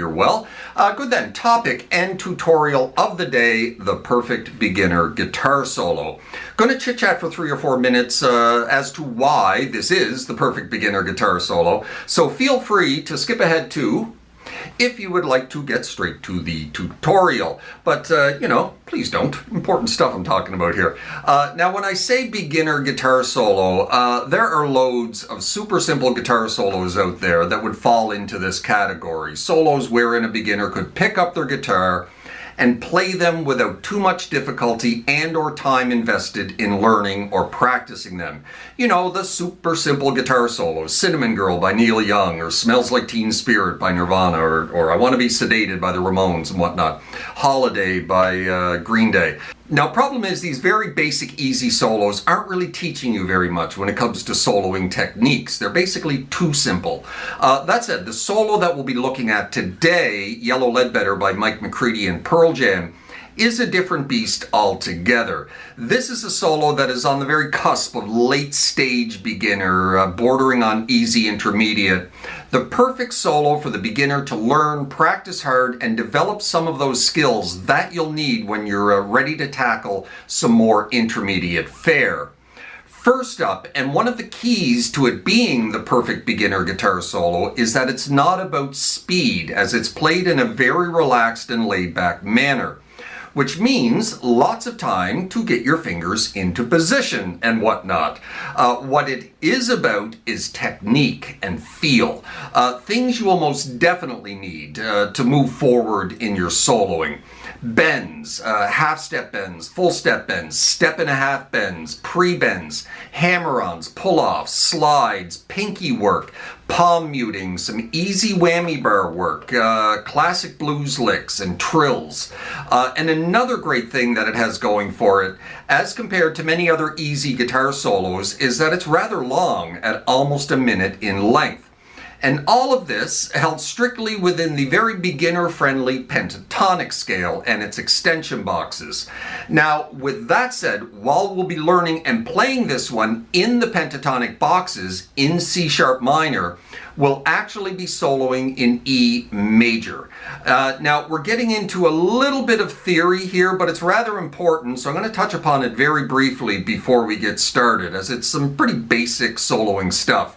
you're well. Good then, topic and tutorial of the day, the perfect beginner guitar solo. Going to chit chat for 3 or 4 minutes as to why this is the perfect beginner guitar solo. So feel free to skip ahead to if you would like to get straight to the tutorial. But, you know, please don't. Important stuff I'm talking about here. Now, when I say beginner guitar solo, there are loads of super simple guitar solos out there that would fall into this category. Solos wherein a beginner could pick up their guitar and play them without too much difficulty and or time invested in learning or practicing them. You know, the super simple guitar solos, Cinnamon Girl by Neil Young, or Smells Like Teen Spirit by Nirvana, or I Want to Be Sedated by the Ramones and whatnot, Holiday by Green Day. Now, problem is these very basic, easy solos aren't really teaching you very much when it comes to soloing techniques. They're basically too simple. That said, the solo that we'll be looking at today, Yellow Ledbetter by Mike McCready and Pearl Jam, is a different beast altogether. This is a solo that is on the very cusp of late stage beginner, bordering on easy intermediate. The perfect solo for the beginner to learn, practice hard, and develop some of those skills that you'll need when you're ready to tackle some more intermediate fare. First up, and one of the keys to it being the perfect beginner guitar solo, is that it's not about speed, as it's played in a very relaxed and laid-back manner, which means lots of time to get your fingers into position and whatnot. What it is about is technique and feel. Things you will most definitely need to move forward in your soloing. Bends, half-step bends, full-step bends, step-and-a-half bends, pre-bends, hammer-ons, pull-offs, slides, pinky work, palm muting, some easy whammy bar work, classic blues licks and trills. And another great thing that it has going for it, as compared to many other easy guitar solos, is that it's rather long at almost a minute in length. And all of this held strictly within the very beginner-friendly pentatonic scale and its extension boxes. Now, with that said, while we'll be learning and playing this one in the pentatonic boxes in C# minor, we'll actually be soloing in E major. Now, we're getting into a little bit of theory here, but it's rather important, so I'm going to touch upon it very briefly before we get started, as it's some pretty basic soloing stuff.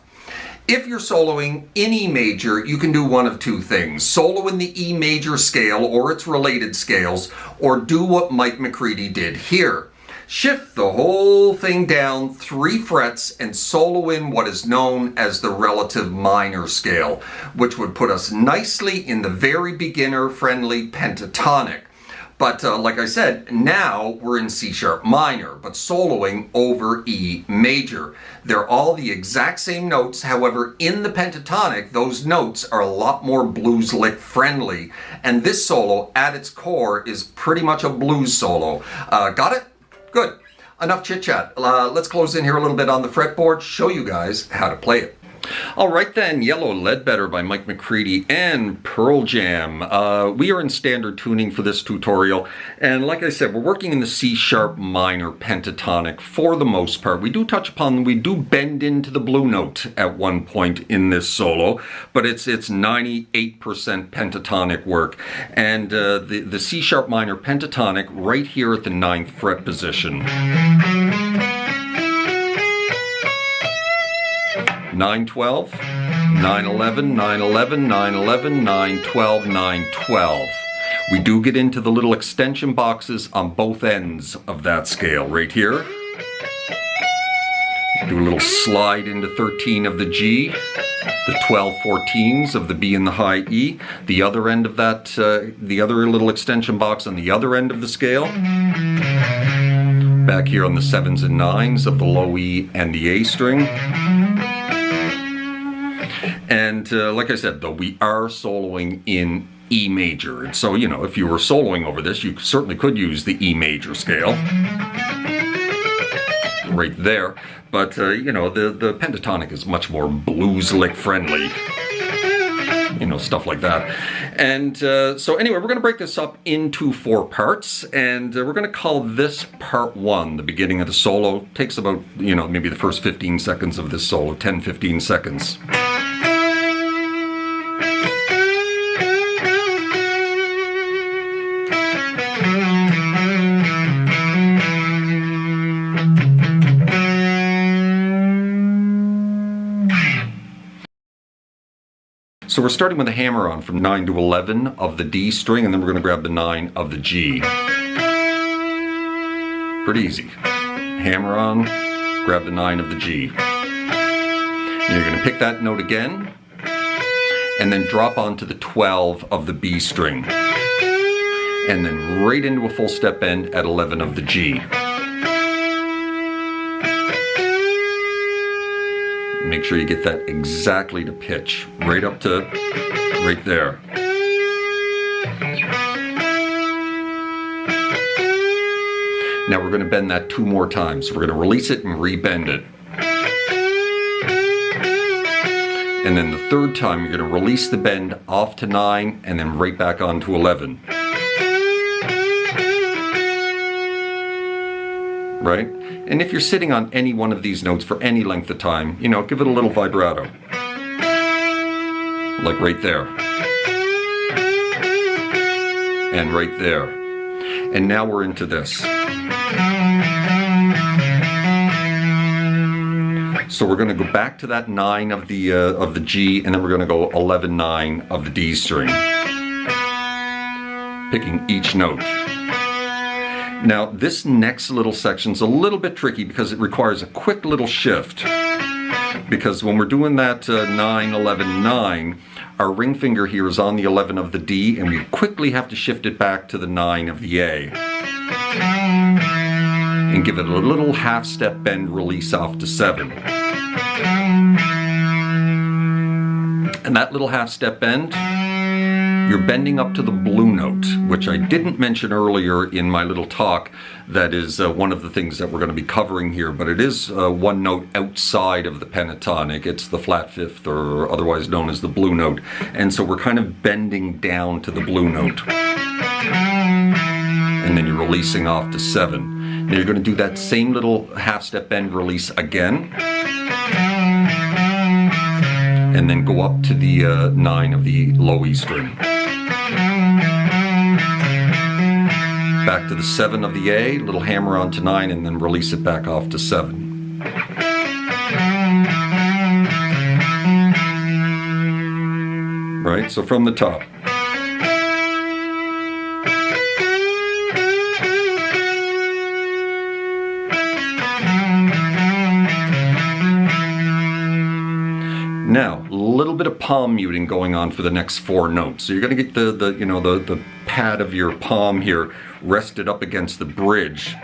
If you're soloing in E major, you can do one of two things. Solo in the E major scale or its related scales, or do what Mike McCready did here. Shift the whole thing down 3 frets and solo in what is known as the relative minor scale, which would put us nicely in the very beginner-friendly pentatonic. But like I said, now we're in C# minor, but soloing over E major. They're all the exact same notes. However, in the pentatonic, those notes are a lot more blues lick friendly. And this solo, at its core, is pretty much a blues solo. Got it? Good. Enough chit chat. Let's close in here a little bit on the fretboard, show you guys how to play it. All right then, Yellow Ledbetter by Mike McCready and Pearl Jam. We are in standard tuning for this tutorial, and like I said, we're working in the C# minor pentatonic for the most part. We do bend into the blue note at one point in this solo, but it's 98% pentatonic work, and the C# minor pentatonic right here at the 9th fret position. 9-12, 9-11, 9-11, 9-11, 9-12, 9-12. We do get into the little extension boxes on both ends of that scale right here. Do a little slide into 13 of the G, the 12/14s of the B and the high E, the other end of that, the other little extension box on the other end of the scale. Back here on the 7s and 9s of the low E and the A string. And like I said, though, we are soloing in E major. And so, you know, if you were soloing over this, you certainly could use the E major scale. Right there. But, you know, the pentatonic is much more blues lick friendly. You know, stuff like that. And so anyway, we're going to break this up into 4 parts, and we're going to call this part 1, the beginning of the solo. Takes about, you know, maybe the first 15 seconds of this solo, 10-15 seconds. So we're starting with a hammer on from 9 to 11 of the D string, and then we're going to grab the 9 of the G. Pretty easy. Hammer on, grab the 9 of the G. And you're going to pick that note again, and then drop onto the 12 of the B string. And then right into a full step bend at 11 of the G. Make sure you get that exactly to pitch, right up to right there. Now we're going to bend that 2 more times. So we're going to release it and rebend it. And then the 3rd time you're going to release the bend off to 9 and then right back on to 11. Right? And if you're sitting on any one of these notes for any length of time, you know, give it a little vibrato. Like right there. And right there. And now we're into this. So we're going to go back to that 9 of the G, and then we're going to go 11-9 of the D string. Picking each note. Now this next little section's a little bit tricky because it requires a quick little shift. Because when we're doing that 9, 11, 9, our ring finger here is on the 11 of the D, and we quickly have to shift it back to the 9 of the A. And give it a little half step bend release off to 7. And that little half step bend, you're bending up to the blue note, which I didn't mention earlier in my little talk. That is one of the things that we're going to be covering here, but it is one note outside of the pentatonic. It's the flat fifth, or otherwise known as the blue note. And so we're kind of bending down to the blue note. And then you're releasing off to 7. Now you're going to do that same little half step bend release again. And then go up to the 9 of the low E string. Back to the 7 of the A, little hammer on to 9, and then release it back off to 7. Right, so from the top. Now, a little bit of palm muting going on for the next 4 notes. So you're going to get the pad of your palm here rested up against the bridge.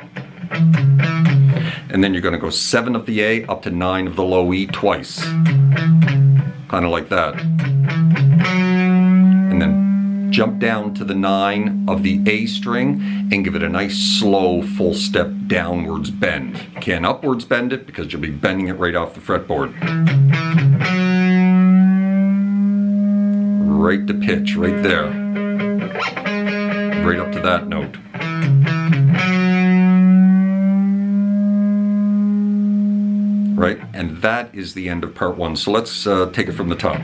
And then you're going to go 7 of the A up to 9 of the low E twice. Kind of like that. And then jump down to the 9 of the A string and give it a nice slow full step downwards bend. You can't upwards bend it because you'll be bending it right off the fretboard. Right to pitch, right there. Right up to that note. Right, and that is the end of part 1. So let's take it from the top.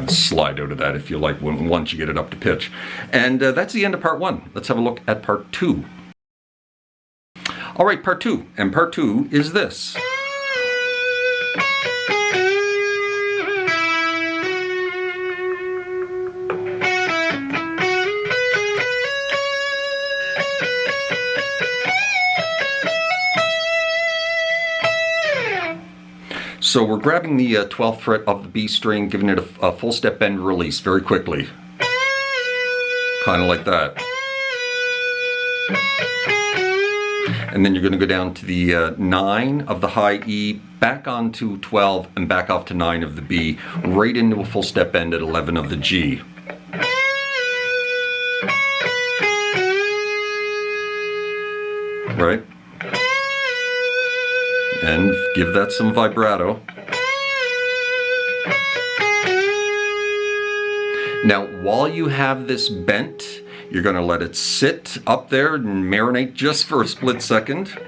Slide out of that if you like once you get it up to pitch. And that's the end of part 1. Let's have a look at part 2. All right, part 2. And part 2 is this. So we're grabbing the 12th fret of the B string, giving it a full step bend release very quickly. Kind of like that. And then you're going to go down to the 9 of the high E, back onto 12, and back off to 9 of the B, right into a full step bend at 11 of the G. Right? And give that some vibrato. Now, while you have this bent, you're going to let it sit up there and marinate just for a split second.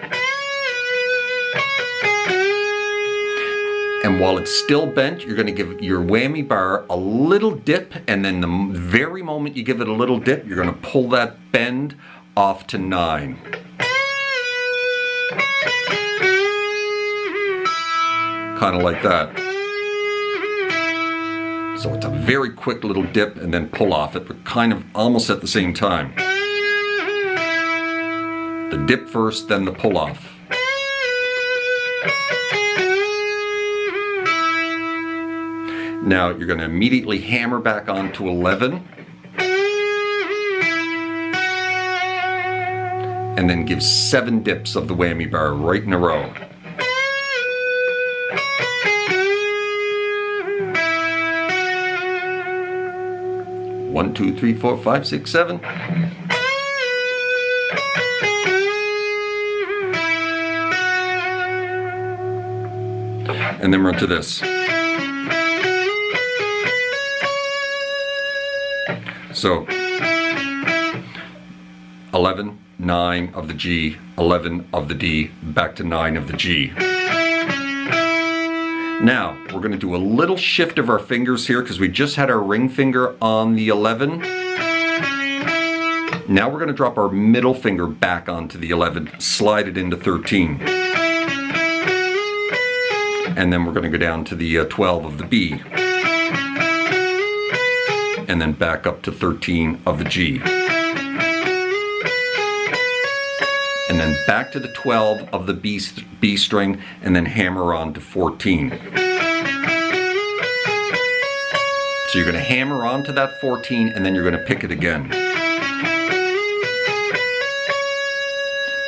And while it's still bent, you're going to give your whammy bar a little dip, and then the very moment you give it a little dip, you're going to pull that bend off to 9. Kind of like that. So it's a very quick little dip and then pull off it, but kind of almost at the same time. The dip first, then the pull off. Now you're going to immediately hammer back onto 11. And then give 7 dips of the whammy bar right in a row. One, two, three, four, five, six, 7. And then we're into this. So 11, 9 of the G, 11 of the D, back to 9 of the G. Now, we're going to do a little shift of our fingers here because we just had our ring finger on the 11. Now we're going to drop our middle finger back onto the 11, slide it into 13. And then we're going to go down to the 12 of the B. And then back up to 13 of the G. And then back to the 12 of the B string, and then hammer on to 14. So you're going to hammer on to that 14, and then you're going to pick it again.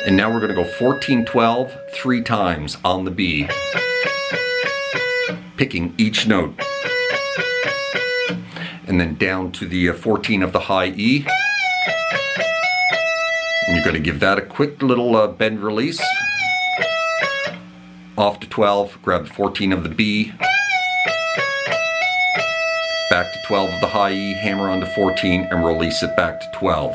And now we're going to go 14, 12, 3 times on the B, picking each note. And then down to the 14 of the high E. And you're going to give that a quick little bend release. Off to 12, grab 14 of the B. Back to 12 of the high E, hammer onto 14, and release it back to 12.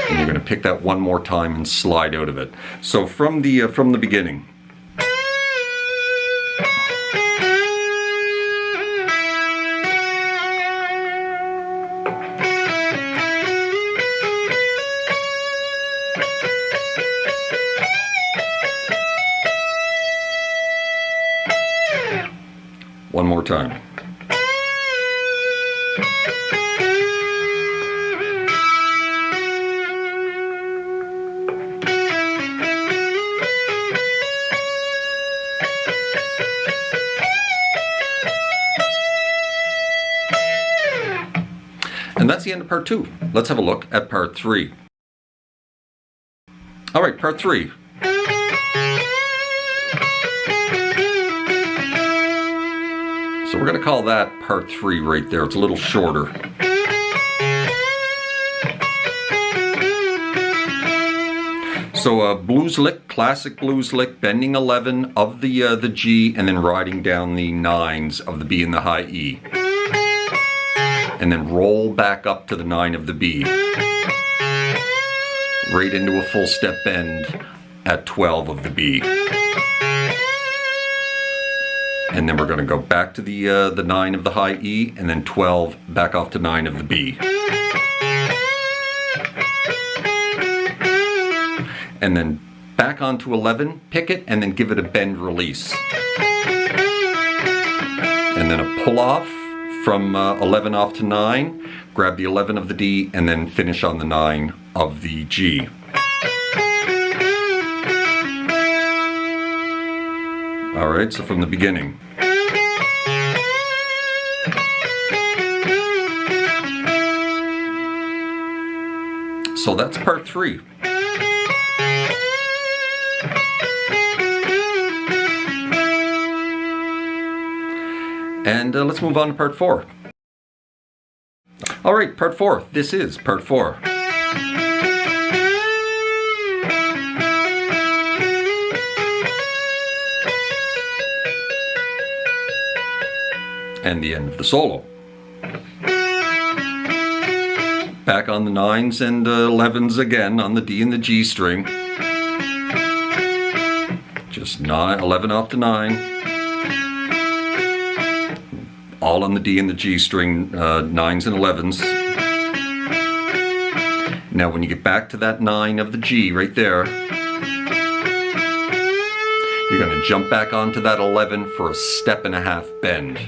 And you're going to pick that one more time and slide out of it. So from the beginning. One more time. And that's the end of part 2. Let's have a look at part 3. All right, part 3. So we're going to call that part 3 right there. It's a little shorter. So blues lick, classic blues lick, bending 11 of the G, and then riding down the 9s of the B and the high E. And then roll back up to the 9 of the B. Right into a full step bend at 12 of the B. And then we're going to go back to the 9 of the high E, and then 12 back off to 9 of the B. And then back onto 11, pick it, and then give it a bend release. And then a pull off from 11 off to 9, grab the 11 of the D, and then finish on the 9 of the G. All right, so from the beginning. So that's part 3. And let's move on to part 4. All right, part 4. This is part 4. And the end of the solo. Back on the 9s and 11s again on the D and the G string. Just 11 off to 9. All on the D and the G string, 9s and 11s. Now when you get back to that 9 of the G right there, you're going to jump back onto that 11 for a 1.5 step bend.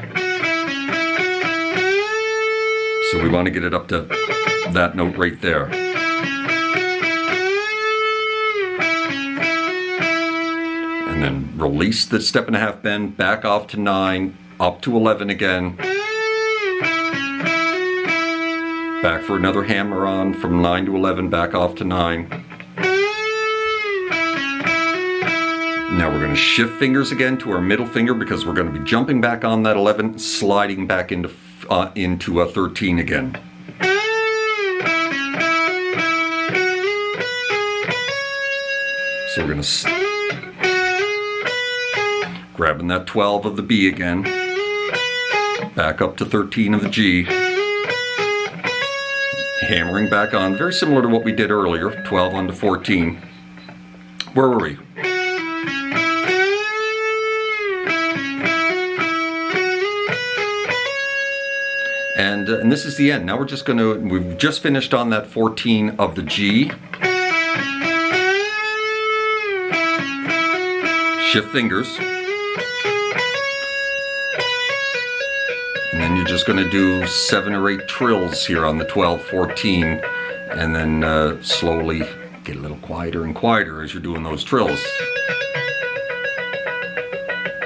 So we want to get it up to that note right there. And then release the 1.5 step bend, back off to 9, up to 11 again. Back for another hammer on from 9 to 11, back off to 9. Now we're going to shift fingers again to our middle finger because we're going to be jumping back on that 11, sliding back into a 13 again. So we're going to grabbing that 12 of the B again, back up to 13 of the G, hammering back on, very similar to what we did earlier, 12 onto 14. Where were we? And this is the end. Now we've just finished on that 14 of the G. Shift fingers. And then you're just going to do 7 or 8 trills here on the 12, 14, and then slowly get a little quieter and quieter as you're doing those trills.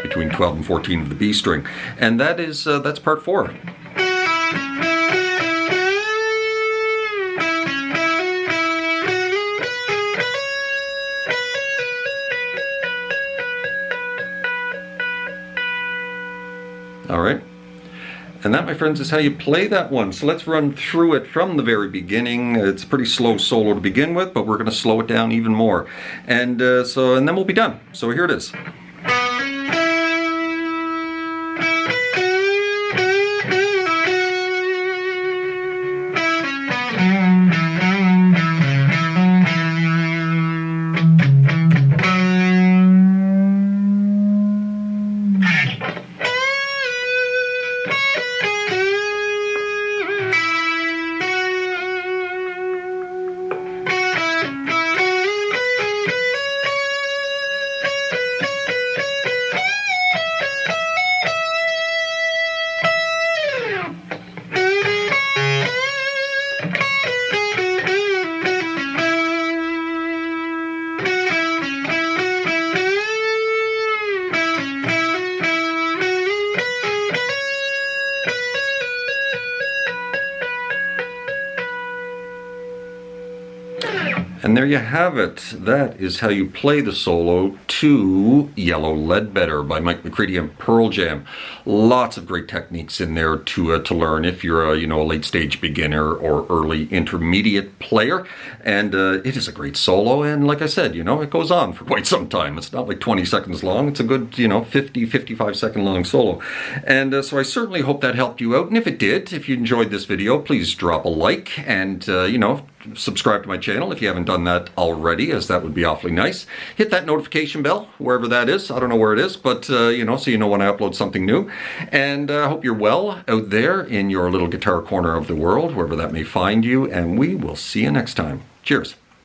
Between 12 and 14 of the B string. And that's part 4. All right, and that, my friends, is how you play that one. So let's run through it from the very beginning. It's a pretty slow solo to begin with, but we're going to slow it down even more. And then we'll be done. So here it is. And there you have it. That is how you play the solo to Yellow Ledbetter by Mike McCready and Pearl Jam. Lots of great techniques in there to learn if you're a late stage beginner or early intermediate player. And it is a great solo. And like I said, it goes on for quite some time. It's not like 20 seconds long. It's a good 55 second long solo. And so I certainly hope that helped you out. And if it did, if you enjoyed this video, please drop a like and subscribe to my channel if you haven't done that already, as that would be awfully nice. Hit that notification bell, wherever that is. I don't know where it is, but so you know when I upload something new. And I hope you're well out there in your little guitar corner of the world, wherever that may find you. And we will see you next time. Cheers.